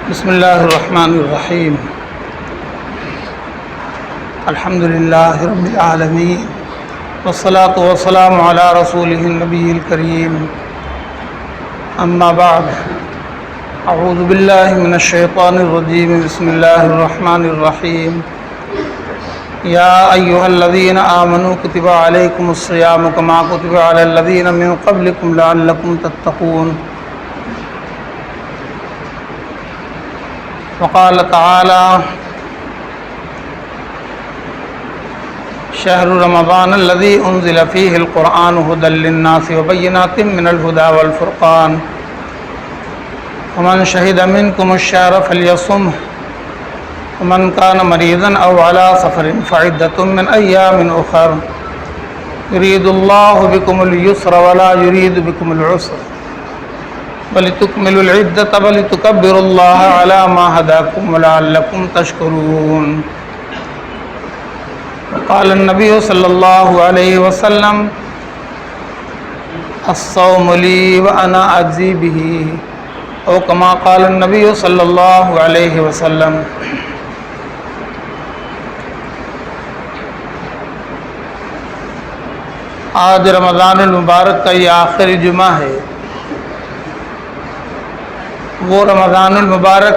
بسم اللہ الرحمن الرحیم الحمد للہ رب العالمین والصلاة والسلام علی رسولہ النبی الکریم اما بعد اعوذ باللہ من الشیطان الرجیم بسم اللہ الرحمن الرحیم یا ایہا الذین آمنوا کتب علیکم الصیام کما کتب علی الذین من قبلکم لعلکم تتقون وقال تعالى شهر رمضان الذي أنزل فيه القرآن هدى للناس وبينات من الهدى والفرقان ومن شهد منكم الشهر فليصمه ومن كان مريضا أو على سفر فعدة من أيام أخر يريد الله بكم اليسر ولا يريد بكم العسر وَلِتُكْمِلُوا الْعِدَّةَ وَلِتُكَبِّرُوا اللَّهَ عَلَى مَا هَدَاكُمْ وَلَعَلَّكُمْ تَشْكُرُونَ وقال النبي صلى الله عليه وسلم الصوم لي وأنا أجزي به أو كما قال النبي صلى الله عليه وسلم. آج رمضان المبارک کا یہ آخری جمعہ ہے. وہ رمضان المبارک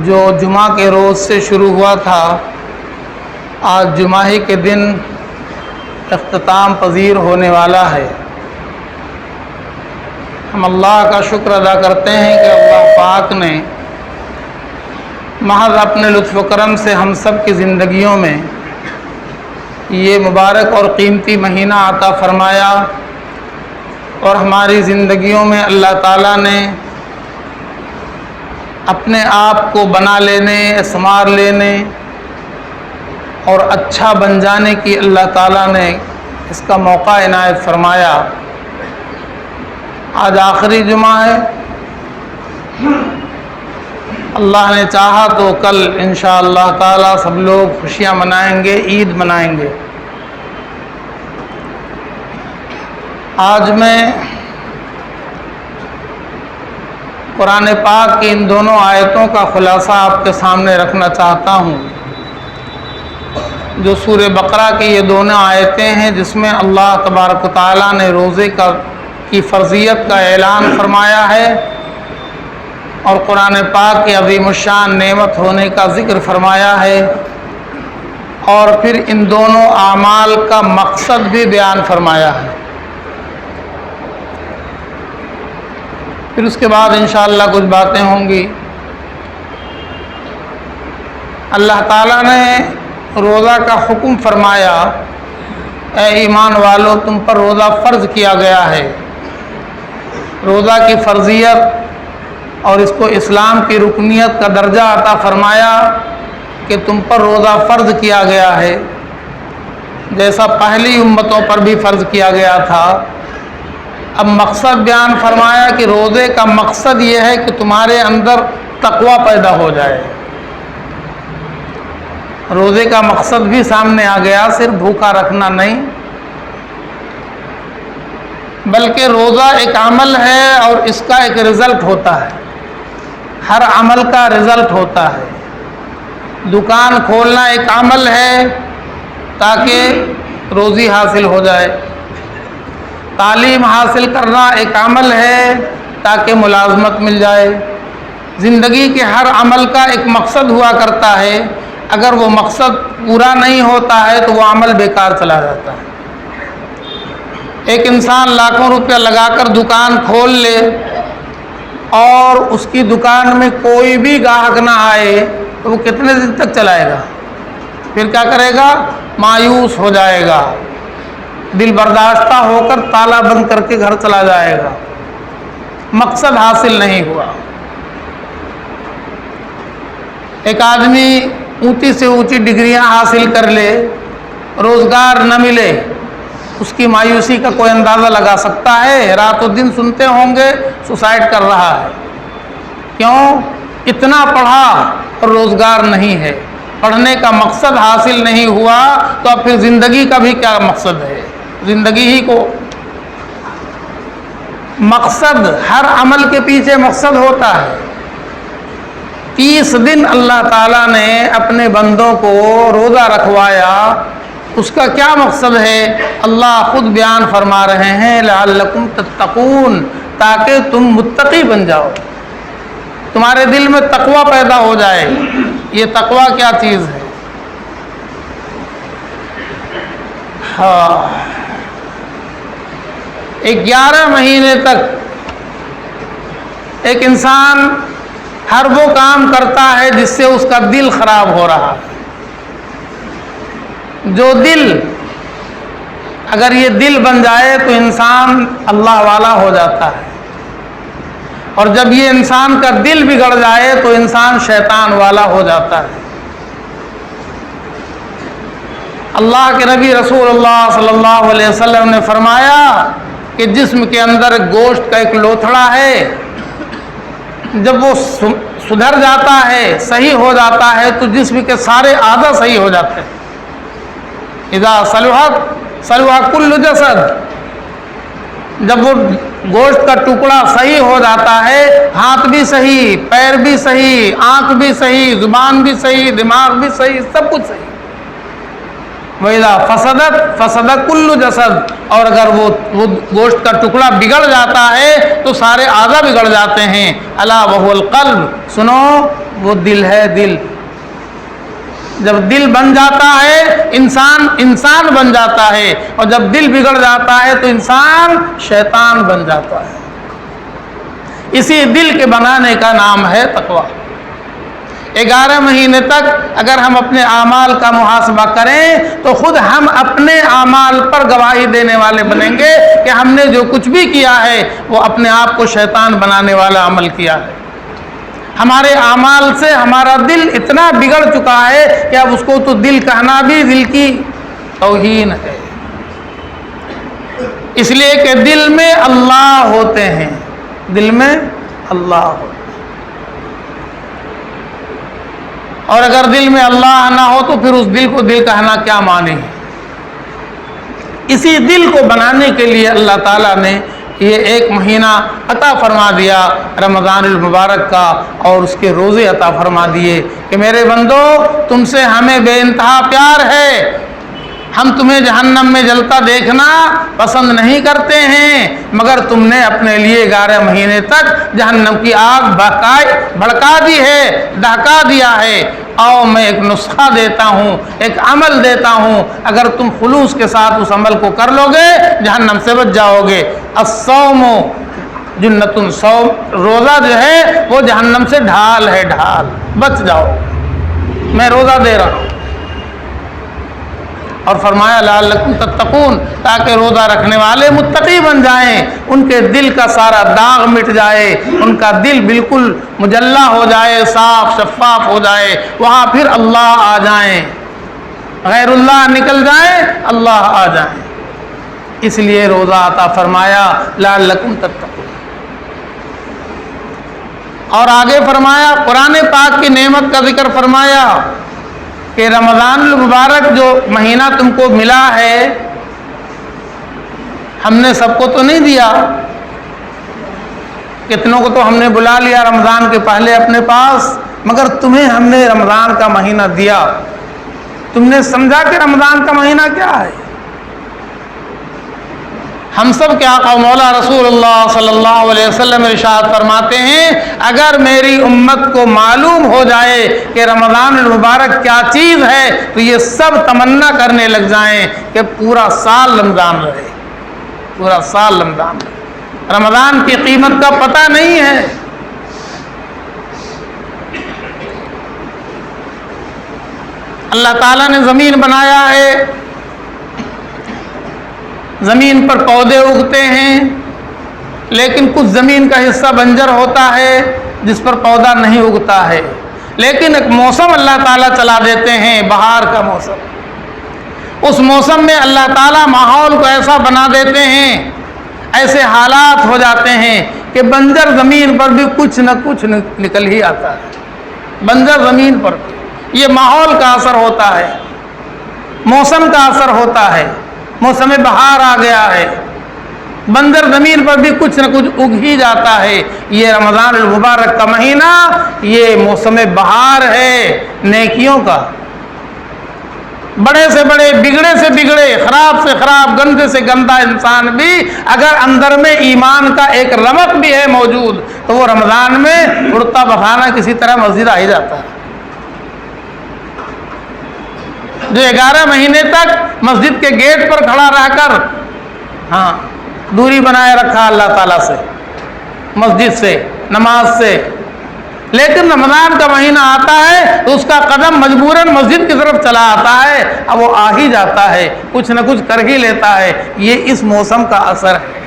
جو جمعہ کے روز سے شروع ہوا تھا آج جمعہ ہی کے دن اختتام پذیر ہونے والا ہے. ہم اللہ کا شکر ادا کرتے ہیں کہ اللہ پاک نے محض اپنے لطف و کرم سے ہم سب کی زندگیوں میں یہ مبارک اور قیمتی مہینہ عطا فرمایا اور ہماری زندگیوں میں اللہ تعالیٰ نے اپنے آپ کو بنا لینے، سنوار لینے اور اچھا بن جانے کی اللہ تعالیٰ نے اس کا موقع عنایت فرمایا. آج آخری جمعہ ہے. اللہ نے چاہا تو کل انشاءاللہ تعالیٰ سب لوگ خوشیاں منائیں گے، عید منائیں گے. آج میں قرآن پاک کی ان دونوں آیتوں کا خلاصہ آپ کے سامنے رکھنا چاہتا ہوں جو سورہ بقرہ کی یہ دونوں آیتیں ہیں جس میں اللہ تبارک و تعالیٰ نے روزے کی فرضیت کا اعلان فرمایا ہے اور قرآن پاک کی عظیم الشان نعمت ہونے کا ذکر فرمایا ہے اور پھر ان دونوں اعمال کا مقصد بھی بیان فرمایا ہے. پھر اس کے بعد انشاءاللہ کچھ باتیں ہوں گی. اللہ تعالیٰ نے روزہ کا حکم فرمایا، اے ایمان والو تم پر روزہ فرض کیا گیا ہے. روزہ کی فرضیت اور اس کو اسلام کی رکنیت کا درجہ عطا فرمایا کہ تم پر روزہ فرض کیا گیا ہے جیسا پہلی امتوں پر بھی فرض کیا گیا تھا. اب مقصد بیان فرمایا کہ روزے کا مقصد یہ ہے کہ تمہارے اندر تقوی پیدا ہو جائے. روزے کا مقصد بھی سامنے آ گیا، صرف بھوکا رکھنا نہیں بلکہ روزہ ایک عمل ہے اور اس کا ایک رزلٹ ہوتا ہے. ہر عمل کا رزلٹ ہوتا ہے. دکان کھولنا ایک عمل ہے تاکہ روزی حاصل ہو جائے. تعلیم حاصل کرنا ایک عمل ہے تاکہ ملازمت مل جائے. زندگی کے ہر عمل کا ایک مقصد ہوا کرتا ہے. اگر وہ مقصد پورا نہیں ہوتا ہے تو وہ عمل بیکار چلا جاتا ہے. ایک انسان لاکھوں روپیہ لگا کر دکان کھول لے اور اس کی دکان میں کوئی بھی گاہک نہ آئے تو وہ کتنے دن تک چلائے گا؟ پھر کیا کرے گا؟ مایوس ہو جائے گا، دل برداشتہ ہو کر تالا بند کر کے گھر چلا جائے گا. مقصد حاصل نہیں ہوا. ایک آدمی اونچی سے اونچی ڈگریاں حاصل کر لے، روزگار نہ ملے، اس کی مایوسی کا کوئی اندازہ لگا سکتا ہے؟ رات و دن سنتے ہوں گے سوسائڈ کر رہا ہے. کیوں؟ اتنا پڑھا اور روزگار نہیں ہے. پڑھنے کا مقصد حاصل نہیں ہوا تو اب پھر زندگی کا بھی کیا مقصد ہے؟ زندگی ہی کو مقصد، ہر عمل کے پیچھے مقصد ہوتا ہے۔ 30 دن اللہ تعالیٰ نے اپنے بندوں کو روزہ رکھوایا، اس کا کیا مقصد ہے؟ اللہ خود بیان فرما رہے ہیں لعلکم تتقون، تاکہ تم متقی بن جاؤ، تمہارے دل میں تقوی پیدا ہو جائے۔ یہ تقوی کیا چیز ہے؟ ہاں، 11 مہینے تک ایک انسان ہر وہ کام کرتا ہے جس سے اس کا دل خراب ہو رہا ہے۔ جو دل، اگر یہ دل بن جائے تو انسان اللہ والا ہو جاتا ہے، اور جب یہ انسان کا دل بگڑ جائے تو انسان شیطان والا ہو جاتا ہے۔ اللہ کے نبی رسول اللہ صلی اللہ علیہ وسلم نے فرمایا کہ جسم کے اندر گوشت کا ایک لوتھڑا ہے، جب وہ سدھر جاتا ہے، صحیح ہو جاتا ہے، تو جسم کے سارے اعضاء صحیح ہو جاتے ہیں۔ اذا صلحت صلح کل جسد، جب وہ گوشت کا ٹکڑا صحیح ہو جاتا ہے، ہاتھ بھی صحیح، پیر بھی صحیح، آنکھ بھی صحیح، زبان بھی صحیح، دماغ بھی صحیح، سب کچھ صحیح۔ وَإِذَا فَسَدَتْ فَسَدَ كُلُّ جَسَدٍ، اور اگر وہ گوشت کا ٹکڑا بگڑ جاتا ہے تو سارے اعضاء بگڑ جاتے ہیں۔ الا وهو القلب، سنو وہ دل ہے، دل۔ جب دل بن جاتا ہے انسان بن جاتا ہے، اور جب دل بگڑ جاتا ہے تو انسان شیطان بن جاتا ہے۔ اسی دل کے بنانے کا نام ہے تقوی۔ 11 مہینے تک اگر ہم اپنے اعمال کا محاسبہ کریں تو خود ہم اپنے اعمال پر گواہی دینے والے بنیں گے کہ ہم نے جو کچھ بھی کیا ہے وہ اپنے آپ کو شیطان بنانے والا عمل کیا ہے۔ ہمارے اعمال سے ہمارا دل اتنا بگڑ چکا ہے کہ اب اس کو تو دل کہنا بھی دل کی توہین ہے، اس لیے کہ دل میں اللہ ہوتے ہیں، دل میں اللہ ہوتے ہیں، اور اگر دل میں اللہ نہ ہو تو پھر اس دل کو دل کہنا کیا معنی ہے؟ اسی دل کو بنانے کے لیے اللہ تعالیٰ نے یہ 1 مہینہ عطا فرما دیا رمضان المبارک کا، اور اس کے روزے عطا فرما دیے کہ میرے بندو تم سے ہمیں بے انتہا پیار ہے، ہم تمہیں جہنم میں جلتا دیکھنا پسند نہیں کرتے ہیں، مگر تم نے اپنے لیے 11 مہینے تک جہنم کی آگ بھڑکا دی ہے، دہکا دیا ہے۔ آؤ میں ایک نسخہ دیتا ہوں، ایک عمل دیتا ہوں، اگر تم خلوص کے ساتھ اس عمل کو کر لو گے جہنم سے بچ جاؤ گے۔ الصوم جنۃ، صوم روزہ جو ہے وہ جہنم سے ڈھال ہے، ڈھال، بچ جاؤ، میں روزہ دے رہا ہوں۔ اور فرمایا لعلکم تتقون، تاکہ روزہ رکھنے والے متقی بن جائیں، ان کے دل کا سارا داغ مٹ جائے، ان کا دل بالکل مجلہ ہو جائے، صاف شفاف ہو جائے، وہاں پھر اللہ آ جائیں، غیر اللہ نکل جائیں، اللہ آ جائیں۔ اس لیے روزہ عطا فرمایا لعلکم تتقون۔ اور آگے فرمایا، قرآن پاک کی نعمت کا ذکر فرمایا کہ رمضان المبارک جو مہینہ تم کو ملا ہے، ہم نے سب کو تو نہیں دیا، کتنوں کو تو ہم نے بلا لیا رمضان کے پہلے اپنے پاس، مگر تمہیں ہم نے رمضان کا مہینہ دیا، تم نے سمجھا کہ رمضان کا مہینہ کیا ہے؟ ہم سب کے آقا و مولا رسول اللہ صلی اللہ علیہ وسلم ارشاد فرماتے ہیں، اگر میری امت کو معلوم ہو جائے کہ رمضان المبارک کیا چیز ہے تو یہ سب تمنا کرنے لگ جائیں کہ پورا سال رمضان رہے، پورا سال رمضان رہے۔ رمضان کی قیمت کا پتہ نہیں ہے۔ اللہ تعالیٰ نے زمین بنایا ہے، زمین پر پودے اگتے ہیں، لیکن کچھ زمین کا حصہ بنجر ہوتا ہے جس پر پودا نہیں اگتا ہے، لیکن ایک موسم اللہ تعالیٰ چلا دیتے ہیں، بہار کا موسم۔ اس موسم میں اللہ تعالیٰ ماحول کو ایسا بنا دیتے ہیں، ایسے حالات ہو جاتے ہیں کہ بنجر زمین پر بھی کچھ نہ کچھ نکل ہی آتا ہے۔ بنجر زمین پر یہ ماحول کا اثر ہوتا ہے، موسم کا اثر ہوتا ہے۔ موسم بہار آ گیا ہے، بنجر زمین پر بھی کچھ نہ کچھ اگ ہی جاتا ہے۔ یہ رمضان المبارک کا مہینہ یہ موسم بہار ہے نیکیوں کا۔ بڑے سے بڑے، بگڑے سے بگڑے، خراب سے خراب، گندے سے گندا انسان بھی اگر اندر میں ایمان کا ایک رمق بھی ہے موجود تو وہ رمضان میں اڑتا بخانا کسی طرح مسجد آ ہی جاتا ہے۔ جو 11 مہینے تک مسجد کے گیٹ پر کھڑا رہ کر دوری بنائے رکھا اللہ تعالیٰ سے، مسجد سے، نماز سے، لیکن رمضان کا مہینہ آتا ہے تو اس کا قدم مجبوراً مسجد کی طرف چلا آتا ہے، اب وہ آ ہی جاتا ہے، کچھ نہ کچھ کر ہی لیتا ہے۔ یہ اس موسم کا اثر ہے،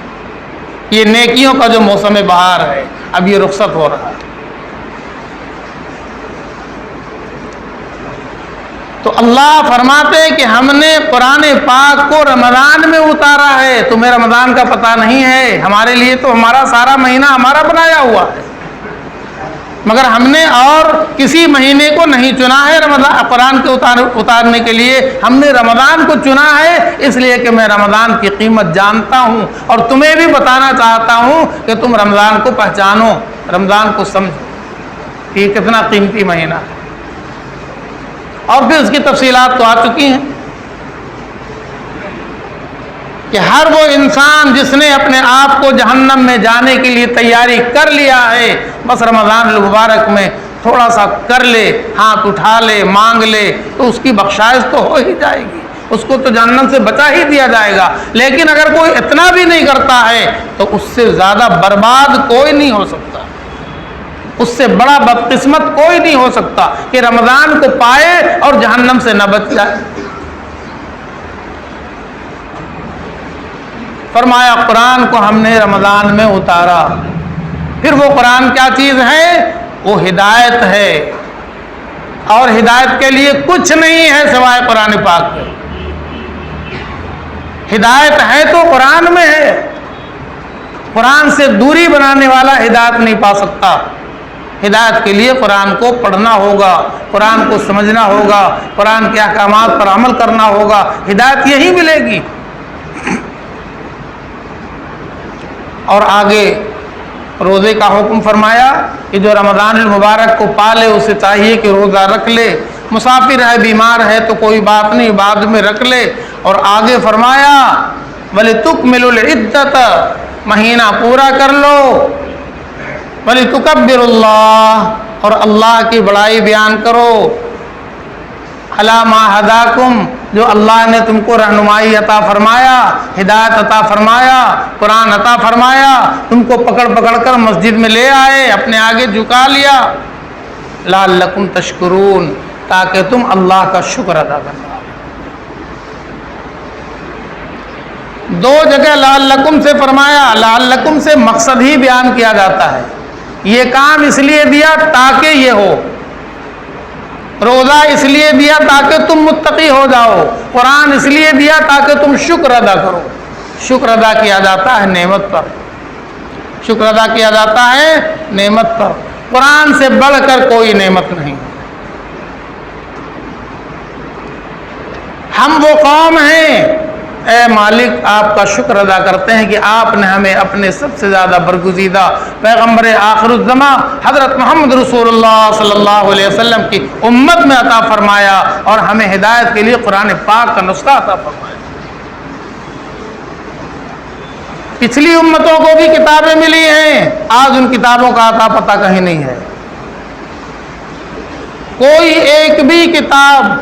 یہ نیکیوں کا جو موسم بہار ہے، اب یہ رخصت ہو رہا ہے۔ تو اللہ فرماتے ہیں کہ ہم نے قرآن پاک کو رمضان میں اتارا ہے، تمہیں رمضان کا پتہ نہیں ہے، ہمارے لیے تو ہمارا سارا مہینہ ہمارا بنایا ہوا ہے، مگر ہم نے اور کسی مہینے کو نہیں چنا ہے رمضان قرآن کے اتارنے کے لیے، ہم نے رمضان کو چنا ہے اس لیے کہ میں رمضان کی قیمت جانتا ہوں اور تمہیں بھی بتانا چاہتا ہوں کہ تم رمضان کو پہچانو، رمضان کو سمجھو کہ یہ کتنا قیمتی مہینہ ہے۔ اور پھر اس کی تفصیلات تو آ چکی ہیں کہ ہر وہ انسان جس نے اپنے آپ کو جہنم میں جانے کے لیے تیاری کر لیا ہے، بس رمضان المبارک میں تھوڑا سا کر لے، ہاتھ اٹھا لے، مانگ لے تو اس کی بخشائش تو ہو ہی جائے گی، اس کو تو جہنم سے بچا ہی دیا جائے گا۔ لیکن اگر کوئی اتنا بھی نہیں کرتا ہے تو اس سے زیادہ برباد کوئی نہیں ہو سکتا، اس سے بڑا بدقسمت کوئی نہیں ہو سکتا کہ رمضان کو پائے اور جہنم سے نہ بچ جائے۔ فرمایا قرآن کو ہم نے رمضان میں اتارا، پھر وہ قرآن کیا چیز ہے؟ وہ ہدایت ہے، اور ہدایت کے لیے کچھ نہیں ہے سوائے قرآن پاک کے۔ ہدایت ہے تو قرآن میں ہے، قرآن سے دوری بنانے والا ہدایت نہیں پا سکتا۔ ہدایت کے لیے قرآن کو پڑھنا ہوگا، قرآن کو سمجھنا ہوگا، قرآن کے احکامات پر عمل کرنا ہوگا، ہدایت یہی ملے گی۔ اور آگے روزے کا حکم فرمایا کہ جو رمضان المبارک کو پالے اسے چاہیے کہ روزہ رکھ لے، مسافر ہے، بیمار ہے تو کوئی بات نہیں، بعد میں رکھ لے۔ اور آگے فرمایا وَلِتُكْمِلُوا الْعِدَّةَ، مہینہ پورا کر لو، وَلِتُكَبِّرُوا اللَّهَ، اور اللہ کی بڑائی بیان کرو، عَلَىٰ مَا هَدَاكُمْ، جو اللہ نے تم کو رہنمائی عطا فرمایا، ہدایت عطا فرمایا، قرآن عطا فرمایا، تم کو پکڑ پکڑ کر مسجد میں لے آئے، اپنے آگے جھکا لیا، لَعَلَّكُمْ تَشْكُرُونَ، تاکہ تم اللہ کا شکر ادا کرنا۔ دو جگہ لعلکم سے فرمایا، لعلکم سے مقصد ہی بیان کیا جاتا ہے، یہ کام اس لیے دیا تاکہ یہ ہو، روزہ اس لیے دیا تاکہ تم متقی ہو جاؤ، قرآن اس لیے دیا تاکہ تم شکر ادا کرو۔ شکر ادا کیا جاتا ہے نعمت پر، شکر ادا کیا جاتا ہے نعمت پر، قرآن سے بڑھ کر کوئی نعمت نہیں۔ ہم وہ قوم ہیں، اے مالک آپ کا شکر ادا کرتے ہیں کہ آپ نے ہمیں اپنے سب سے زیادہ برگزیدہ پیغمبر آخر الزماں حضرت محمد رسول اللہ صلی اللہ علیہ وسلم کی امت میں عطا فرمایا اور ہمیں ہدایت کے لیے قرآن پاک کا نسخہ عطا فرمایا۔ پچھلی امتوں کو بھی کتابیں ملی ہیں، آج ان کتابوں کا عطا پتہ کہیں نہیں ہے، کوئی ایک بھی کتاب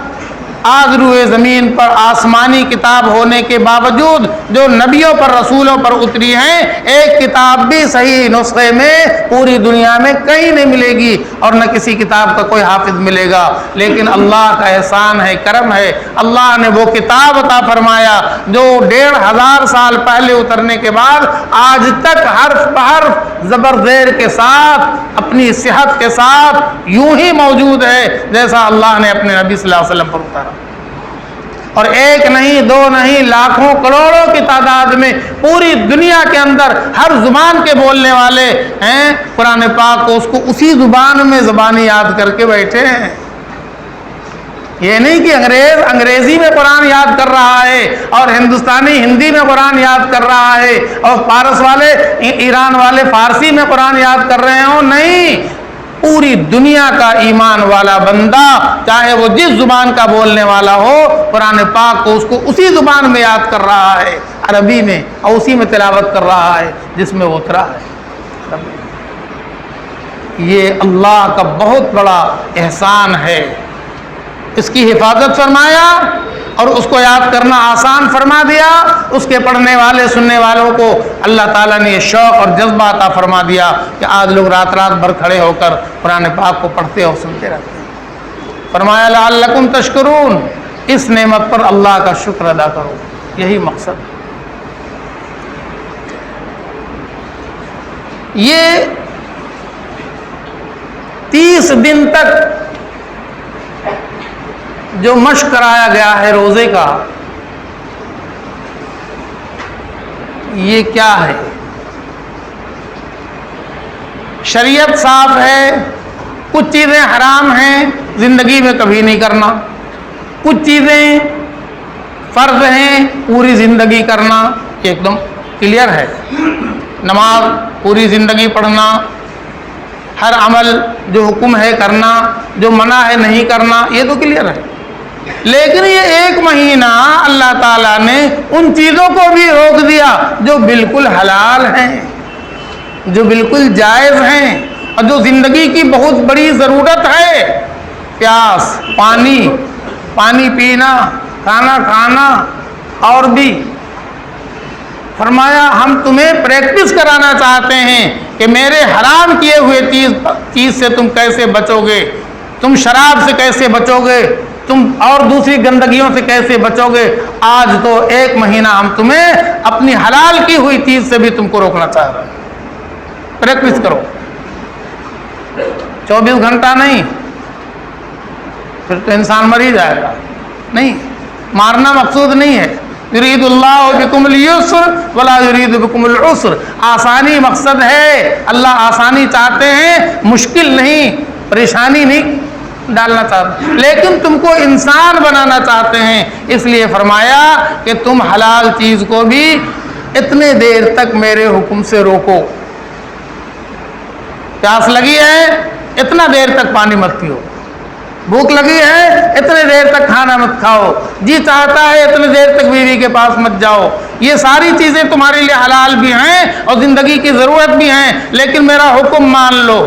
آج روئے زمین پر آسمانی کتاب ہونے کے باوجود جو نبیوں پر رسولوں پر اتری ہیں، ایک کتاب بھی صحیح نسخے میں پوری دنیا میں کہیں نہیں ملے گی اور نہ کسی کتاب کا کوئی حافظ ملے گا، لیکن اللہ کا احسان ہے، کرم ہے، اللہ نے وہ کتاب عطا فرمایا جو 1500 سال پہلے اترنے کے بعد آج تک حرف بحرف زبر زیر کے ساتھ اپنی صحت کے ساتھ یوں ہی موجود ہے جیسا اللہ نے اپنے نبی صلی اللہ علیہ وسلم پر اتارا۔ اور ایک نہیں، دو نہیں، لاکھوں کروڑوں کی تعداد میں پوری دنیا کے اندر ہر زبان کے بولنے والے ہیں، قرآن پاک کو اس کو اسی زبان میں زبانی یاد کر کے بیٹھے ہیں۔ یہ نہیں کہ انگریزی میں قرآن یاد کر رہا ہے اور ہندوستانی ہندی میں قرآن یاد کر رہا ہے اور پارس والے ایران والے فارسی میں قرآن یاد کر رہے ہوں. نہیں، پوری دنیا کا ایمان والا بندہ چاہے وہ جس زبان کا بولنے والا ہو، قرآن پاک کو اس کو اسی زبان میں یاد کر رہا ہے، عربی میں، اور اسی میں تلاوت کر رہا ہے جس میں وہ اترا ہے. یہ اللہ کا بہت بڑا احسان ہے. اس کی حفاظت فرمایا اور اس کو یاد کرنا آسان فرما دیا. اس کے پڑھنے والے سننے والوں کو اللہ تعالیٰ نے یہ شوق اور جذبہ عطا فرما دیا کہ آج لوگ رات رات بھر کھڑے ہو کر قرآن پاک کو پڑھتے اور سنتے رہتے ہیں. فرمایا لعلکم تشکرون، اس نعمت پر اللہ کا شکر ادا کرو. یہی مقصد ہے. یہ 30 دن تک جو مشق کرایا گیا ہے روزے کا، یہ کیا ہے؟ شریعت صاف ہے، کچھ چیزیں حرام ہیں زندگی میں کبھی نہیں کرنا، کچھ چیزیں فرض ہیں پوری زندگی کرنا، ایک دم کلیئر ہے. نماز پوری زندگی پڑھنا، ہر عمل جو حکم ہے کرنا، جو منع ہے نہیں کرنا، یہ تو کلیئر ہے. لیکن یہ 1 مہینہ اللہ تعالیٰ نے ان چیزوں کو بھی روک دیا جو بالکل حلال ہیں، جو بالکل جائز ہیں اور جو زندگی کی بہت بڑی ضرورت ہے. پیاس، پانی پینا، کھانا کھانا، اور بھی فرمایا ہم تمہیں پریکٹس کرانا چاہتے ہیں کہ میرے حرام کیے ہوئے چیز سے تم کیسے بچو گے، تم شراب سے کیسے بچو گے، تم اور دوسری گندگیوں سے کیسے بچو گے. آج تو 1 مہینہ ہم تمہیں اپنی حلال کی ہوئی چیز سے بھی تم کو روکنا چاہ رہے ہیں. پریکٹس کرو، 24 گھنٹہ نہیں، پھر تو انسان مر ہی جائے گا. نہیں، مارنا مقصود نہیں ہے. یرید اللہ بکم اليسر ولا یرید بکم العسر. آسانی مقصد ہے، اللہ آسانی چاہتے ہیں، مشکل نہیں، پریشانی نہیں ڈالنا چاہتے، لیکن تم کو انسان بنانا چاہتے ہیں. اس لیے فرمایا کہ تم حلال چیز کو بھی اتنے دیر تک میرے حکم سے روکو. پیاس لگی ہے اتنا دیر تک پانی مت پیو، بھوک لگی ہے اتنے دیر تک کھانا مت کھاؤ، جی چاہتا ہے اتنے دیر تک بیوی کے پاس مت جاؤ. یہ ساری چیزیں تمہارے لیے حلال بھی ہیں اور زندگی کی ضرورت بھی ہیں، لیکن میرا حکم مان لو،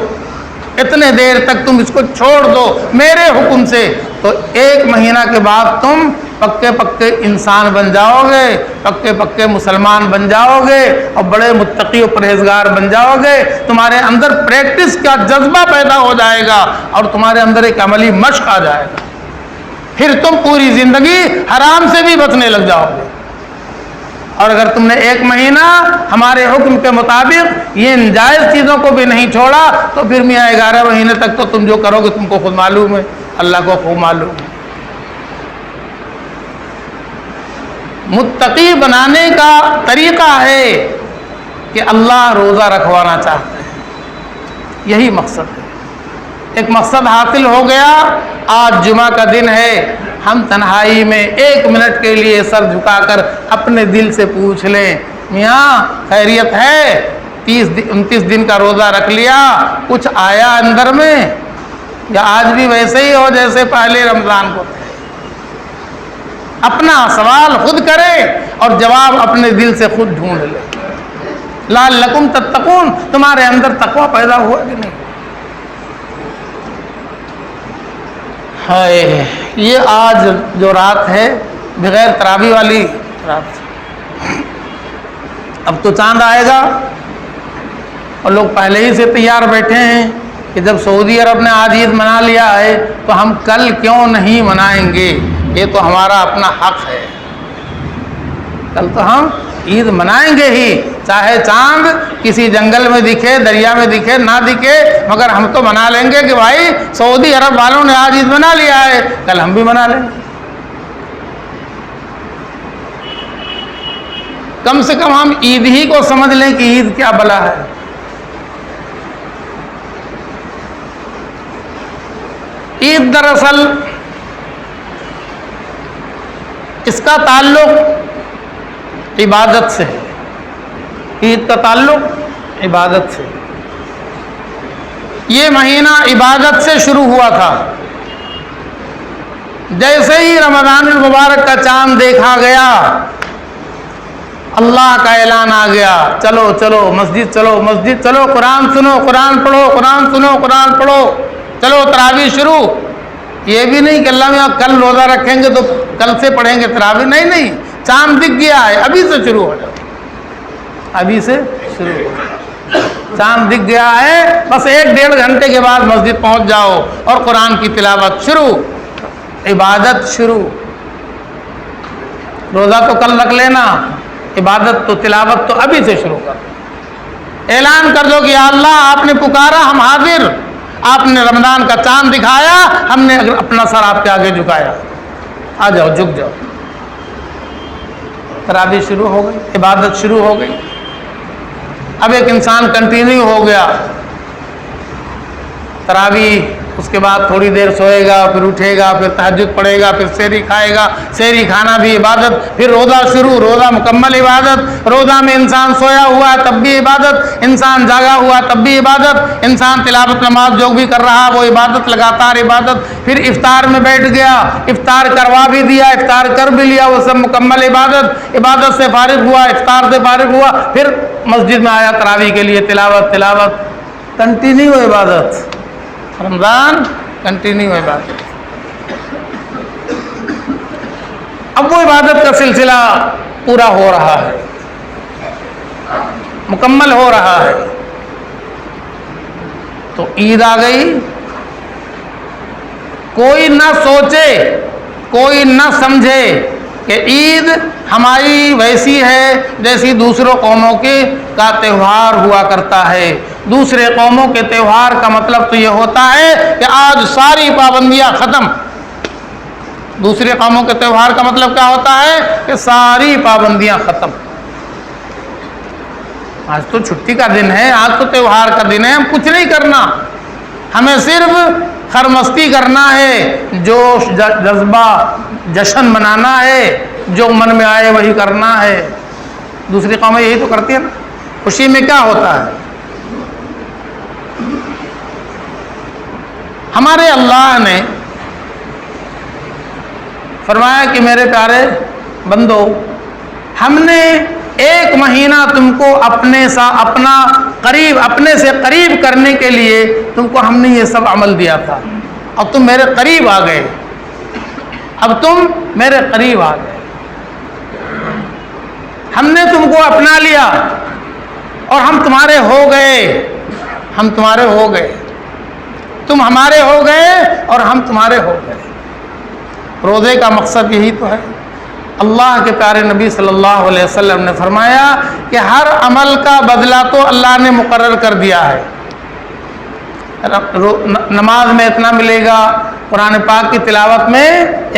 اتنے دیر تک تم اس کو چھوڑ دو میرے حکم سے. تو 1 مہینہ کے بعد تم پکے انسان بن جاؤ گے، پکے مسلمان بن جاؤ گے اور بڑے متقی و پرہیزگار بن جاؤ گے. تمہارے اندر پریکٹس کا جذبہ پیدا ہو جائے گا اور تمہارے اندر ایک عملی مشق آ جائے گا. پھر تم پوری زندگی حرام سے بھی بچنے لگ جاؤ گے. اور اگر تم نے 1 مہینہ ہمارے حکم کے مطابق یہ ناجائز چیزوں کو بھی نہیں چھوڑا تو پھر میاں 11 مہینے تک تو تم جو کرو گے تم کو خود معلوم ہے، اللہ کو خوب معلوم ہے. متقی بنانے کا طریقہ ہے کہ اللہ روزہ رکھوانا چاہتے ہیں. یہی مقصد ہے. ایک مقصد حاصل ہو گیا. آج جمعہ کا دن ہے، ہم تنہائی میں 1 منٹ کے لیے سر جھکا کر اپنے دل سے پوچھ لیں، میاں خیریت ہے؟ 29 دن کا روزہ رکھ لیا، کچھ آیا اندر میں یا آج بھی ویسے ہی ہو جیسے پہلے رمضان کو تھے؟ اپنا سوال خود کرے اور جواب اپنے دل سے خود ڈھونڈ لے. لعلکم تتقون، تمہارے اندر تقوی پیدا ہوا کہ نہیں؟ ہے یہ آج جو رات ہے بغیر تراویح والی رات، اب تو چاند آئے گا اور لوگ پہلے ہی سے تیار بیٹھے ہیں کہ جب سعودی عرب نے آج عید منا لیا ہے تو ہم کل کیوں نہیں منائیں گے، یہ تو ہمارا اپنا حق ہے، کل تو ہم عید منائیں گے ہی، چاہے چاند کسی جنگل میں دکھے، دریا میں دکھے، نہ دکھے، مگر ہم تو منا لیں گے کہ بھائی سعودی عرب والوں نے آج عید منا لیا ہے، کل ہم بھی منا لیں گے. کم سے کم ہم عید ہی کو سمجھ لیں کہ عید کیا بلا ہے. عید دراصل اس کا تعلق عبادت سے ہے، عید کا تعلق عبادت سے۔ یہ مہینہ عبادت سے شروع ہوا تھا۔ جیسے ہی رمضان المبارک کا چاند دیکھا گیا، اللہ کا اعلان آ گیا، چلو چلو مسجد، چلو مسجد، چلو قرآن سنو، قرآن پڑھو، قرآن سنو، قرآن پڑھو، چلو تراویح شروع۔ یہ بھی نہیں کہ اللہ میں کل روزہ رکھیں گے تو کل سے پڑھیں گے تراویح، نہیں نہیں، چاند دکھ گیا ہے، ابھی سے شروع ہو جاؤ، ابھی سے شروع ہو جاؤ۔ چاند دکھ گیا ہے، بس 1-1.5 گھنٹے کے بعد مسجد پہنچ جاؤ اور قرآن کی تلاوت شروع، عبادت شروع۔ روزہ تو کل رکھ لینا، عبادت تو تلاوت تو ابھی سے شروع کر دو۔ اعلان کر دو کہ یا اللہ آپ نے پکارا، ہم حاضر، آپ نے رمضان کا چاند دکھایا، ہم نے اپنا سر آپ کے آگے جھکایا، آ جاؤ جھک جاؤ۔ تراویح شروع ہو گئی، عبادت شروع ہو گئی۔ اب ایک انسان کنٹینیو ہو گیا تراویح، اس کے بعد تھوڑی دیر سوئے گا، پھر اٹھے گا، پھر تہجد پڑھے گا، پھر سحری کھائے گا، سحری کھانا بھی عبادت، پھر روزہ شروع، روزہ مکمل عبادت۔ روزہ میں انسان سویا ہوا ہے تب بھی عبادت، انسان جاگا ہوا تب بھی عبادت، انسان تلاوت نماز جو بھی کر رہا وہ عبادت، لگاتار عبادت۔ پھر افطار میں بیٹھ گیا، افطار کروا بھی دیا، افطار کر بھی لیا، وہ سب مکمل عبادت۔ عبادت سے فارغ ہوا، افطار سے فارغ ہوا، پھر مسجد میں آیا تراویح کے لیے، تلاوت تلاوت، کنٹینیو عبادت۔ رمضان کنٹینیو عبادت۔ اب وہ عبادت کا سلسلہ پورا ہو رہا ہے، مکمل ہو رہا ہے، تو عید آ گئی۔ کوئی نہ سوچے، کوئی نہ سمجھے کہ عید ہماری ویسی ہے جیسی دوسروں قوموں کے کا تہوار ہوا کرتا ہے۔ دوسرے قوموں کے تہوار کا مطلب تو یہ ہوتا ہے کہ آج ساری پابندیاں ختم۔ دوسرے قوموں کے تہوار کا مطلب کیا ہوتا ہے کہ ساری پابندیاں ختم، آج تو چھٹی کا دن ہے، آج تو تہوار کا دن ہے، ہم کچھ نہیں کرنا، ہمیں صرف خرمستی کرنا ہے، جوش جذبہ جشن منانا ہے، جو من میں آئے وہی کرنا ہے۔ دوسری قومیں یہی تو کرتی ہیں نا۔ خوشی میں کیا ہوتا ہے؟ ہمارے اللہ نے فرمایا کہ میرے پیارے بندو، ہم نے 1 مہینہ تم کو اپنے سے قریب کرنے کے لیے تم کو ہم نے یہ سب عمل دیا تھا، اب تم میرے قریب آ گئے، اب تم میرے قریب آ گئے، ہم نے تم کو اپنا لیا اور ہم تمہارے ہو گئے، ہم تمہارے ہو گئے، تم ہمارے ہو گئے اور ہم تمہارے ہو گئے۔ روزے کا مقصد یہی تو ہے۔ اللہ کے پیارے نبی صلی اللہ علیہ وسلم نے فرمایا کہ ہر عمل کا بدلہ تو اللہ نے مقرر کر دیا ہے۔ نماز میں اتنا ملے گا، قرآن پاک کی تلاوت میں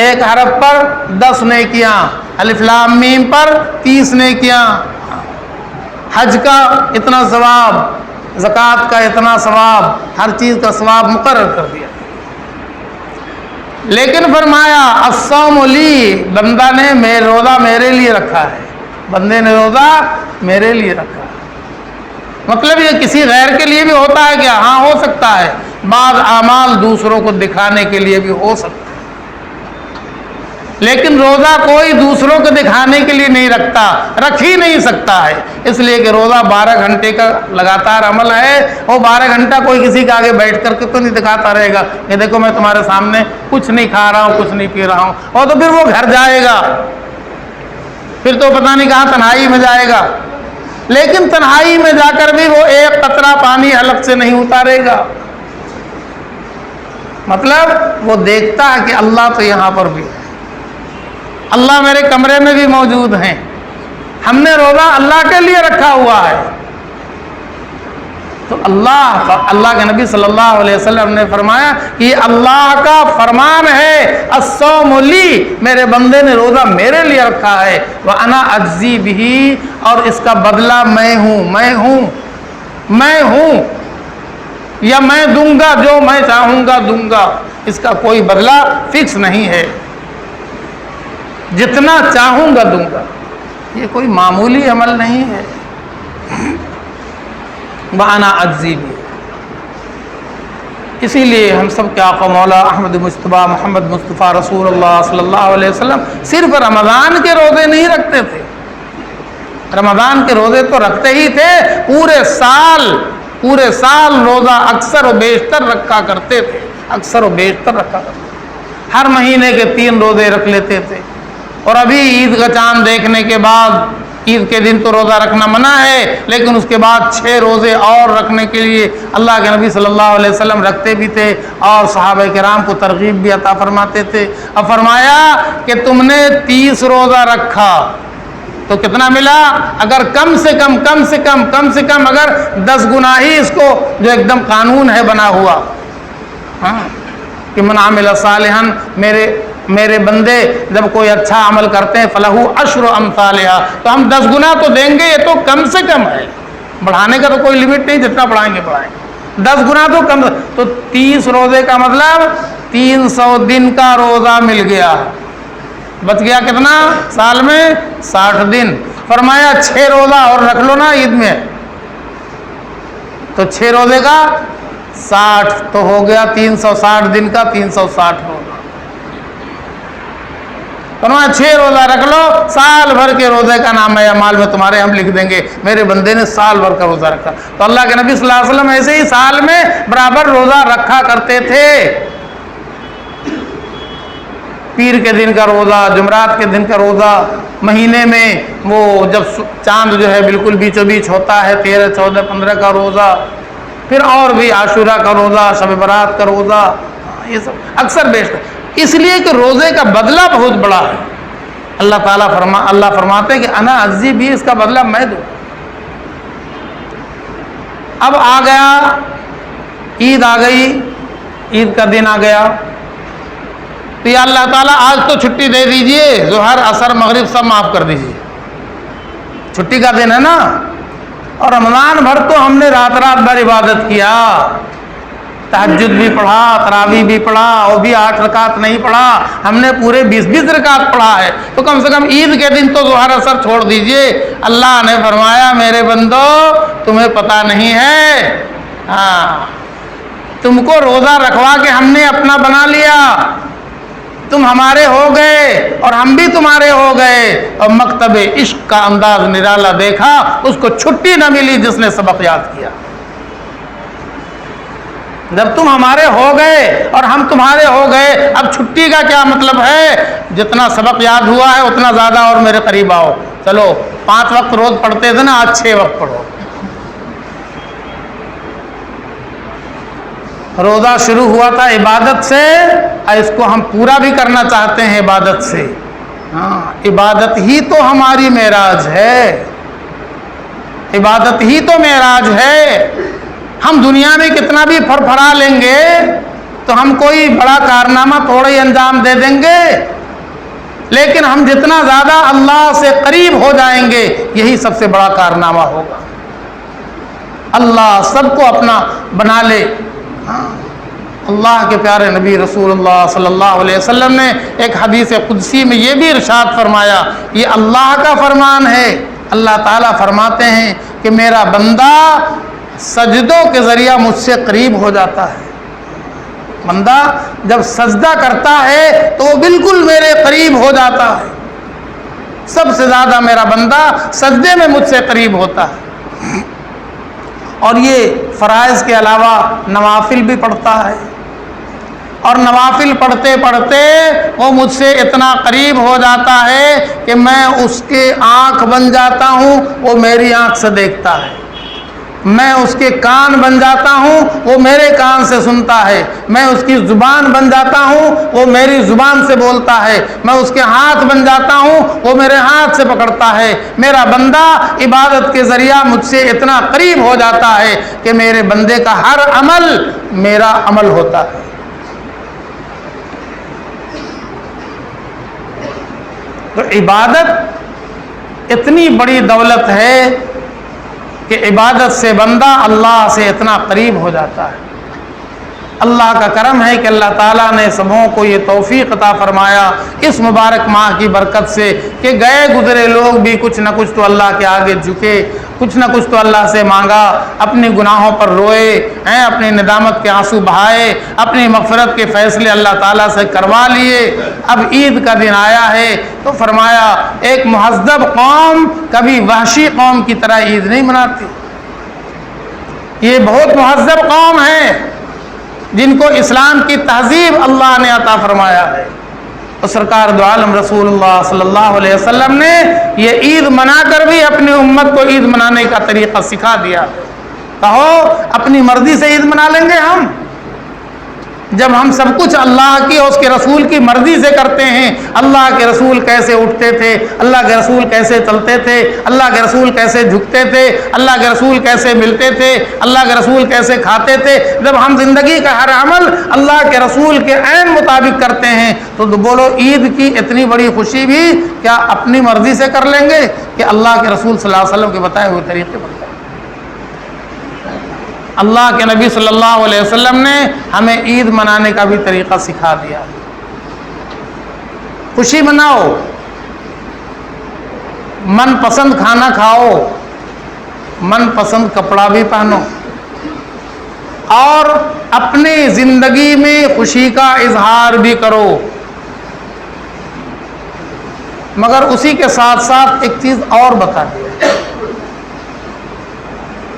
1 حرف پر 10 نیکیاں، الف لام میم پر 30 نیکیاں، حج کا اتنا ثواب، زکوٰۃ کا اتنا ثواب، ہر چیز کا ثواب مقرر کر دیا۔ لیکن فرمایا الصوم لی، بندہ نے روزہ میرے لیے رکھا ہے، بندے نے روزہ میرے لیے رکھا ہے۔ مطلب یہ کسی غیر کے لیے بھی ہوتا ہے کیا؟ ہاں ہو سکتا ہے، بعض اعمال دوسروں کو دکھانے کے لیے بھی ہو سکتا ہے، لیکن روزہ کوئی دوسروں کو دکھانے کے لیے نہیں رکھتا، رکھ ہی نہیں سکتا ہے، اس لیے کہ روزہ 12 گھنٹے کا لگاتار عمل ہے۔ وہ 12 گھنٹہ کوئی کسی کے آگے بیٹھ کر کے تو نہیں دکھاتا رہے گا کہ دیکھو میں تمہارے سامنے کچھ نہیں کھا رہا ہوں، کچھ نہیں پی رہا ہوں، اور تو پھر وہ گھر جائے گا، پھر تو پتہ نہیں کہاں تنہائی میں جائے گا، لیکن تنہائی میں جا کر بھی وہ 1 قطرہ پانی حلق سے نہیں اتارے گا۔ مطلب وہ دیکھتا ہے کہ اللہ تو یہاں پر بھی ہے، اللہ میرے کمرے میں بھی موجود ہیں، ہم نے روزہ اللہ کے لیے رکھا ہوا ہے۔ تو اللہ کے نبی صلی اللہ علیہ وسلم نے فرمایا کہ یہ اللہ کا فرمان ہے، الصوم لی، میرے بندے نے روزہ میرے لیے رکھا ہے، وَأَنَا أَجْزِي بِهِ، اور اس کا بدلہ میں ہوں یا میں دوں گا، جو میں چاہوں گا دوں گا، اس کا کوئی بدلہ فکس نہیں ہے۔ جتنا چاہوں گا دوں گا. یہ کوئی معمولی عمل نہیں ہے. وَأَنَا أَجْزِي بِهِ. اسی لیے ہم سب کے آقا مولا احمد مجتبیٰ محمد مصطفیٰ رسول اللہ صلی اللہ علیہ وسلم صرف رمضان کے روزے نہیں رکھتے تھے. رمضان کے روزے تو رکھتے ہی تھے، پورے سال روزہ اکثر و بیشتر رکھا کرتے تھے. اکثر و بیشتر رکھا کرتے تھے. ہر مہینے کے 3 روزے رکھ لیتے تھے. اور ابھی عید کا چاند دیکھنے کے بعد، عید کے دن تو روزہ رکھنا منع ہے، لیکن اس کے بعد 6 روزے اور رکھنے کے لیے اللہ کے نبی صلی اللہ علیہ وسلم رکھتے بھی تھے اور صحابہ کرام کو ترغیب بھی عطا فرماتے تھے. اب فرمایا کہ تم نے 30 روزہ رکھا تو کتنا ملا؟ اگر کم سے کم اگر 10 گنا ہی اس کو جو ایک دم قانون ہے بنا ہوا، کہ من عمل صالحا، میرے بندے جب کوئی اچھا عمل کرتے ہیں فلہ عشر امثالہا، تو ہم 10 گنا تو دیں گے. یہ تو کم سے کم ہے، بڑھانے کا تو کوئی لمٹ نہیں، جتنا بڑھائیں گے 10 گنا تو کم. تو 30 روزے کا مطلب 300 دن کا روزہ مل گیا. بچ گیا کتنا؟ سال میں 60 دن. فرمایا 6 روزہ اور رکھ لو نا عید میں، تو 6 روزے کا 60 تو ہو گیا 360 دن کا 360 روزہ. فرمایا 6 روزہ رکھ لو، سال بھر کے روزے کا نام ہے اعمال میں تمہارے ہم لکھ دیں گے. میرے بندے نے سال بھر کا روزہ رکھا. تو اللہ کے نبی صلی اللہ علیہ وسلم ایسے ہی سال میں برابر روزہ رکھا کرتے تھے. پیر کے دن کا روزہ، جمعرات کے دن کا روزہ، مہینے میں وہ جب چاند جو ہے بالکل بیچوں بیچ ہوتا ہے 13، 14، 15 کا روزہ، پھر اور بھی عاشورہ کا روزہ، شب برات کا روزہ، یہ سب اکثر بیشتر. اس لیے کہ روزے کا بدلہ بہت بڑا ہے. اللہ فرماتے ہیں کہ انا اجزی بھی، اس کا بدلہ میں دوں. اب آ گیا عید، آ گئی عید کا دن آ گیا، تو یا اللہ تعالیٰ آج تو چھٹی دے دیجئے، ظہر عصر مغرب سب معاف کر دیجئے، چھٹی کا دن ہے نا. اور رمضان بھر تو ہم نے رات بھر عبادت کیا، تہجد بھی پڑھا، تراویح بھی پڑھا، وہ بھی 8 رکعت نہیں پڑھا، ہم نے پورے 20 رکعت پڑھا ہے. تو کم سے کم عید کے دن تو ظہر عصر چھوڑ دیجئے. اللہ نے فرمایا میرے بندو تمہیں پتہ نہیں ہے، تم کو روزہ رکھوا کے ہم نے اپنا بنا لیا، تم ہمارے ہو گئے اور ہم بھی تمہارے ہو گئے. اور مکتب عشق کا انداز نرالا دیکھا، اس کو چھٹی نہ ملی جس نے سبق یاد کیا. جب تم ہمارے ہو گئے اور ہم تمہارے ہو گئے، اب چھٹی کا کیا مطلب ہے؟ جتنا سبق یاد ہوا ہے اتنا زیادہ اور میرے قریب آؤ. چلو 5 وقت روز پڑھتے تھے نا، آج 6 وقت پڑھو. روزہ شروع ہوا تھا عبادت سے، اور اس کو ہم پورا بھی کرنا چاہتے ہیں عبادت سے. عبادت ہی تو ہماری معراج ہے، عبادت ہی تو معراج ہے. ہم دنیا میں کتنا بھی پھرپھرا لیں گے تو ہم کوئی بڑا کارنامہ تھوڑا ہی انجام دے دیں گے، لیکن ہم جتنا زیادہ اللہ سے قریب ہو جائیں گے یہی سب سے بڑا کارنامہ ہوگا. اللہ سب کو اپنا بنا لے. اللہ کے پیارے نبی رسول اللہ صلی اللہ علیہ وسلم نے ایک حدیث قدسی میں یہ بھی ارشاد فرمایا، یہ اللہ کا فرمان ہے. اللہ تعالیٰ فرماتے ہیں کہ میرا بندہ سجدوں کے ذریعہ مجھ سے قریب ہو جاتا ہے. بندہ جب سجدہ کرتا ہے تو وہ بالکل میرے قریب ہو جاتا ہے. سب سے زیادہ میرا بندہ سجدے میں مجھ سے قریب ہوتا ہے. اور یہ فرائض کے علاوہ نوافل بھی پڑھتا ہے، اور نوافل پڑھتے پڑھتے وہ مجھ سے اتنا قریب ہو جاتا ہے کہ میں اس کے آنکھ بن جاتا ہوں، وہ میری آنکھ سے دیکھتا ہے. میں اس کے کان بن جاتا ہوں، وہ میرے کان سے سنتا ہے. میں اس کی زبان بن جاتا ہوں، وہ میری زبان سے بولتا ہے. میں اس کے ہاتھ بن جاتا ہوں، وہ میرے ہاتھ سے پکڑتا ہے. میرا بندہ عبادت کے ذریعہ مجھ سے اتنا قریب ہو جاتا ہے کہ میرے بندے کا ہر عمل میرا عمل ہوتا ہے. تو عبادت اتنی بڑی دولت ہے کہ عبادت سے بندہ اللہ سے اتنا قریب ہو جاتا ہے. اللہ کا کرم ہے کہ اللہ تعالیٰ نے سبوں کو یہ توفیق عطا فرمایا اس مبارک ماہ کی برکت سے کہ گئے گزرے لوگ بھی کچھ نہ کچھ تو اللہ کے آگے جھکے، کچھ نہ کچھ تو اللہ سے مانگا، اپنی گناہوں پر روئے ہیں، اپنی ندامت کے آنسو بہائے، اپنی مغفرت کے فیصلے اللہ تعالیٰ سے کروا لیے۔ اب عید کا دن آیا ہے تو فرمایا ایک مہذب قوم کبھی وحشی قوم کی طرح عید نہیں مناتی، یہ بہت مہذب قوم ہے جن کو اسلام کی تہذیب اللہ نے عطا فرمایا ہے۔ اور سرکار دو عالم رسول اللہ صلی اللہ علیہ وسلم نے یہ عید منا کر بھی اپنی امت کو عید منانے کا طریقہ سکھا دیا۔ کہو اپنی مرضی سے عید منا لیں گے ہم، جب ہم سب کچھ اللہ کی اور اس کے رسول کی مرضی سے کرتے ہیں۔ اللہ کے رسول کیسے اٹھتے تھے، اللہ کے رسول کیسے چلتے تھے، اللہ کے رسول کیسے جھکتے تھے، اللہ کے رسول کیسے ملتے تھے، اللہ کے رسول کیسے کھاتے تھے، جب ہم زندگی کا ہر عمل اللہ کے رسول کے عین مطابق کرتے ہیں تو بولو عید کی اتنی بڑی خوشی بھی کیا اپنی مرضی سے کر لیں گے کہ اللہ کے رسول صلی اللہ علیہ وسلم کے بتائے ہوئے طریقے پر؟ اللہ کے نبی صلی اللہ علیہ وسلم نے ہمیں عید منانے کا بھی طریقہ سکھا دیا۔ خوشی مناؤ، من پسند کھانا کھاؤ، من پسند کپڑا بھی پہنو، اور اپنی زندگی میں خوشی کا اظہار بھی کرو۔ مگر اسی کے ساتھ ساتھ ایک چیز اور بتا دیا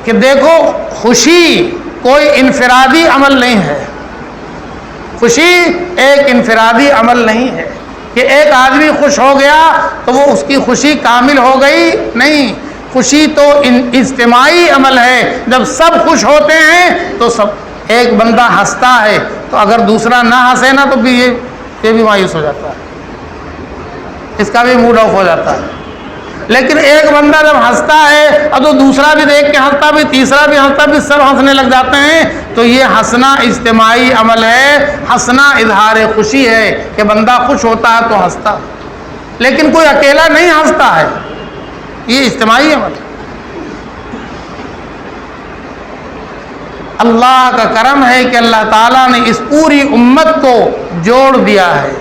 کہ دیکھو خوشی کوئی انفرادی عمل نہیں ہے، خوشی ایک انفرادی عمل نہیں ہے کہ ایک آدمی خوش ہو گیا تو وہ اس کی خوشی کامل ہو گئی، نہیں، خوشی تو اجتماعی عمل ہے۔ جب سب خوش ہوتے ہیں تو سب، ایک بندہ ہنستا ہے تو اگر دوسرا نہ ہنسے نا تو بھی یہ بھی مایوس ہو جاتا ہے، اس کا بھی موڈ آف ہو جاتا ہے۔ لیکن ایک بندہ جب ہنستا ہے اور تو دوسرا بھی دیکھ کے ہنستا بھی، تیسرا بھی ہنستا بھی، سب ہنسنے لگ جاتے ہیں، تو یہ ہنسنا اجتماعی عمل ہے، ہنسنا اظہار خوشی ہے کہ بندہ خوش ہوتا ہے تو ہنستا، لیکن کوئی اکیلا نہیں ہنستا ہے، یہ اجتماعی عمل ہے۔ اللہ کا کرم ہے کہ اللہ تعالیٰ نے اس پوری امت کو جوڑ دیا ہے۔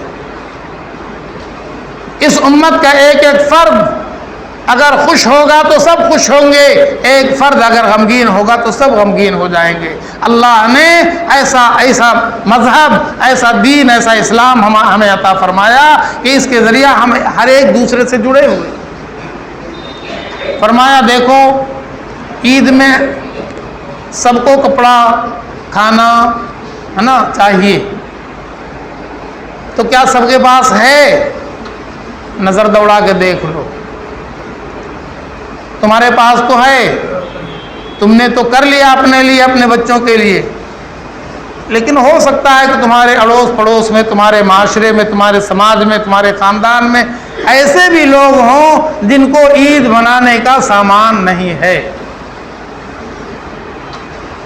اس امت کا ایک ایک فرد اگر خوش ہوگا تو سب خوش ہوں گے، ایک فرد اگر غمگین ہوگا تو سب غمگین ہو جائیں گے۔ اللہ نے ایسا مذہب، ایسا دین، ایسا اسلام ہمیں عطا فرمایا کہ اس کے ذریعہ ہم ہر ایک دوسرے سے جڑے ہوئے۔ فرمایا دیکھو عید میں سب کو کپڑا، کھانا ہے نا چاہیے، تو کیا سب کے پاس ہے؟ نظر دوڑا کے دیکھ لو، تمہارے پاس تو ہے، تم نے تو کر لیا اپنے لیے، اپنے بچوں کے لیے، لیکن ہو سکتا ہے کہ تمہارے اڑوس پڑوس میں، تمہارے معاشرے میں، تمہارے سماج میں، تمہارے خاندان میں ایسے بھی لوگ ہوں جن کو عید منانے کا سامان نہیں ہے۔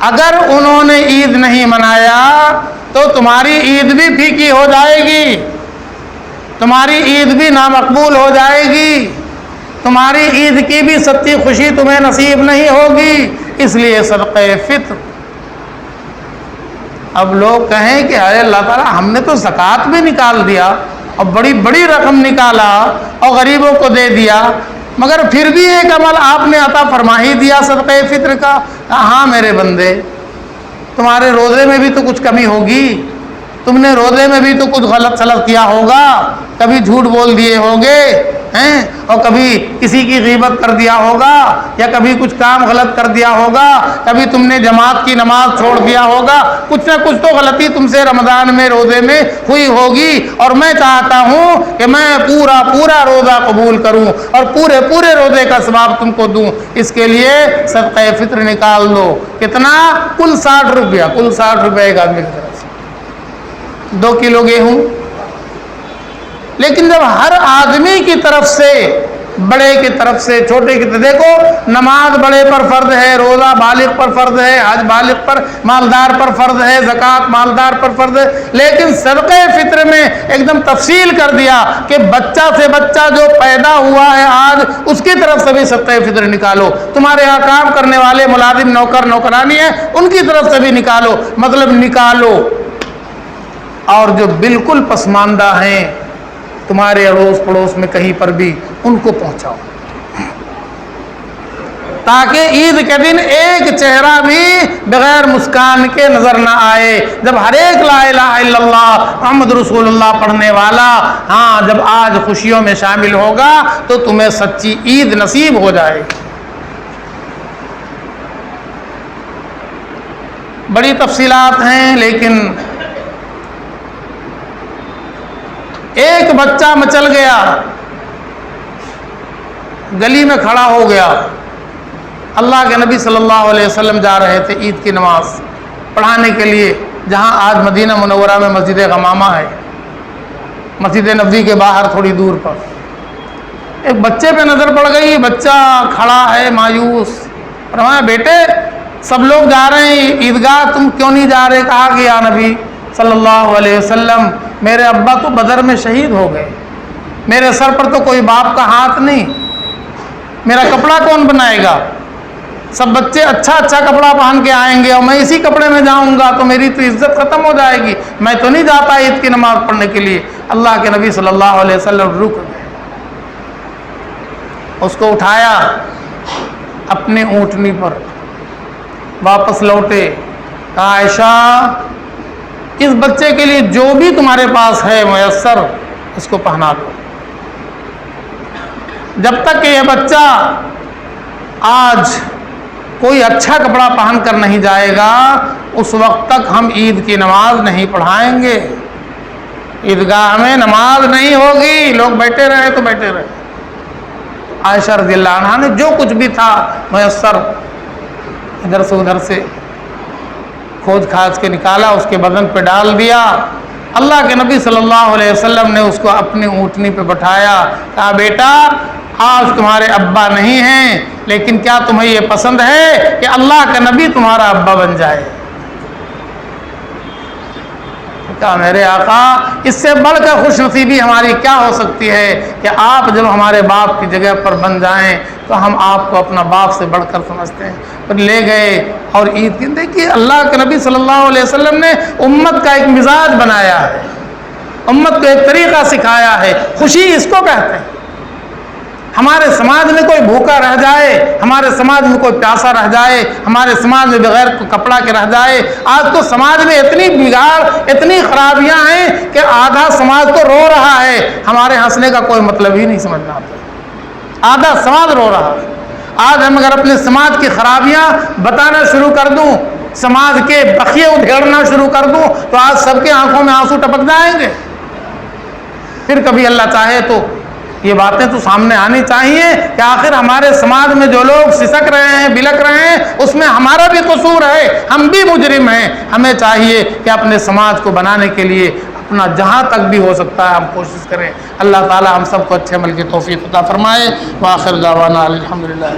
اگر انہوں نے عید نہیں منایا تو تمہاری عید بھی پھیکی ہو جائے گی، تمہاری عید بھی نامقبول ہو جائے گی، تمہاری عید کی بھی سچی خوشی تمہیں نصیب نہیں ہوگی۔ اس لیے صدقہ فطر، اب لوگ کہیں کہ ارے اللہ تعالیٰ ہم نے تو زکوٰۃ بھی نکال دیا اور بڑی بڑی رقم نکالا اور غریبوں کو دے دیا، مگر پھر بھی ایک عمل آپ نے عطا فرما ہی دیا صدقہ فطر کا۔ ہاں میرے بندے، تمہارے روزے میں بھی تو کچھ کمی ہوگی، تم نے روزے میں بھی تو کچھ غلط سلط کیا ہوگا، کبھی جھوٹ بول دیے ہوگے ہیں، اور کبھی کسی کی غیبت کر دیا ہوگا، یا کبھی کچھ کام غلط کر دیا ہوگا، کبھی تم نے جماعت کی نماز چھوڑ دیا ہوگا، کچھ نہ کچھ تو غلطی تم سے رمضان میں روزے میں ہوئی ہوگی، اور میں چاہتا ہوں کہ میں پورا روزہ قبول کروں اور پورے روزے کا ثواب تم کو دوں۔ اس کے لیے صدقہ فطر نکال دو۔ کتنا؟ کل 60 روپیہ، کل 60 روپے ایک آدمی کی طرف سے، 2 کلو گیہوں۔ لیکن جب ہر آدمی کی طرف سے بڑے کی طرف سے چھوٹے کی طرف. دیکھو نماز بڑے پر فرض ہے, روزہ بالغ پر فرض ہے, حج بالغ پر مالدار پر فرض ہے, زکوٰۃ مالدار پر فرض ہے, لیکن صدقہ فطر میں ایک دم تفصیل کر دیا کہ بچہ سے بچہ جو پیدا ہوا ہے آج اس کی طرف سے بھی صدقہ فطر نکالو. تمہارے یہاں کام کرنے والے ملازم نوکر نوکرانی ہیں ان کی طرف سے بھی نکالو, مطلب نکالو. اور جو بالکل پسماندہ ہیں تمہارے اڑوس پڑوس میں کہیں پر بھی ان کو پہنچاؤ, تاکہ عید کے دن ایک چہرہ بھی بغیر مسکان کے نظر نہ آئے. جب ہر ایک لا الہ الا اللہ محمد رسول اللہ پڑھنے والا جب آج خوشیوں میں شامل ہوگا تو تمہیں سچی عید نصیب ہو جائے. بڑی تفصیلات ہیں, لیکن ایک بچہ مچل گیا, گلی میں کھڑا ہو گیا. اللہ کے نبی صلی اللہ علیہ وسلم جا رہے تھے عید کی نماز پڑھانے کے لیے, جہاں آج مدینہ منورہ میں مسجد غمامہ ہے, مسجد نبوی کے باہر تھوڑی دور پر. ایک بچے پہ نظر پڑ گئی, بچہ کھڑا ہے مایوس. فرمایا بیٹے سب لوگ جا رہے ہیں عیدگاہ, تم کیوں نہیں جا رہے؟ کہا کہ یا نبی صلی اللہ علیہ وسلم میرے ابا تو بدر میں شہید ہو گئے, میرے سر پر تو کوئی باپ کا ہاتھ نہیں, میرا کپڑا کون بنائے گا؟ سب بچے اچھا اچھا کپڑا پہن کے آئیں گے اور میں اسی کپڑے میں جاؤں گا تو میری تو عزت ختم ہو جائے گی, میں تو نہیں جاتا عید کی نماز پڑھنے کے لیے. اللہ کے نبی صلی اللہ علیہ وسلم رک گئے, اس کو اٹھایا, اپنے اونٹنی پر واپس لوٹے. کہا عائشہ اس بچے کے لیے جو بھی تمہارے پاس ہے میسر اس کو پہنا دو. جب تک کہ یہ بچہ آج کوئی اچھا کپڑا پہن کر نہیں جائے گا اس وقت تک ہم عید کی نماز نہیں پڑھائیں گے, عیدگاہ میں نماز نہیں ہوگی. لوگ بیٹھے رہے تو بیٹھے رہے. عائشہ رضی اللہ عنہا نے جو کچھ بھی تھا میسر ادھر سے ادھر سے کھوج کھاج کے نکالا, اس کے بدن پہ ڈال دیا. اللہ کے نبی صلی اللہ علیہ وسلم نے اس کو اپنی اونٹنی پہ بٹھایا. کہا بیٹا آج تمہارے ابا نہیں ہیں, لیکن کیا تمہیں یہ پسند ہے کہ اللہ کا نبی تمہارا ابا بن جائے؟ کہا میرے آقا اس سے بڑھ کر خوش نصیبی ہماری کیا ہو سکتی ہے کہ آپ جب ہمارے باپ کی جگہ پر بن جائیں تو ہم آپ کو اپنا باپ سے بڑھ کر سمجھتے ہیں. پھر لے گئے اور عید کی. دیکھیے اللہ کے نبی صلی اللہ علیہ وسلم نے امت کا ایک مزاج بنایا ہے, امت کو ایک طریقہ سکھایا ہے. خوشی اس کو کہتے ہیں. ہمارے سماج میں کوئی بھوکا رہ جائے, ہمارے سماج میں کوئی پیاسا رہ جائے, ہمارے سماج میں بغیر کپڑا کے رہ جائے. آج تو سماج میں اتنی بگاڑ اتنی خرابیاں ہیں کہ آدھا سماج تو رو رہا ہے. ہمارے ہنسنے کا کوئی مطلب ہی نہیں سمجھنا آتا, آدھا سماج رو رہا ہے. آج ہم اگر اپنے سماج کی خرابیاں بتانا شروع کر دوں, سماج کے بخیے ادھیڑنا شروع کر دوں تو آج سب کے آنکھوں میں آنسو ٹپک جائیں گے. پھر کبھی اللہ چاہے تو یہ باتیں تو سامنے آنی چاہیے کہ آخر ہمارے سماج میں جو لوگ سسک رہے ہیں بلک رہے ہیں اس میں ہمارا بھی قصور ہے, ہم بھی مجرم ہیں. ہمیں چاہیے کہ اپنے سماج کو بنانے کے لیے اپنا جہاں تک بھی ہو سکتا ہے ہم کوشش کریں. اللہ تعالی ہم سب کو اچھے عمل کی توفیق عطا فرمائے. وآخر دعوانا الحمدللہ.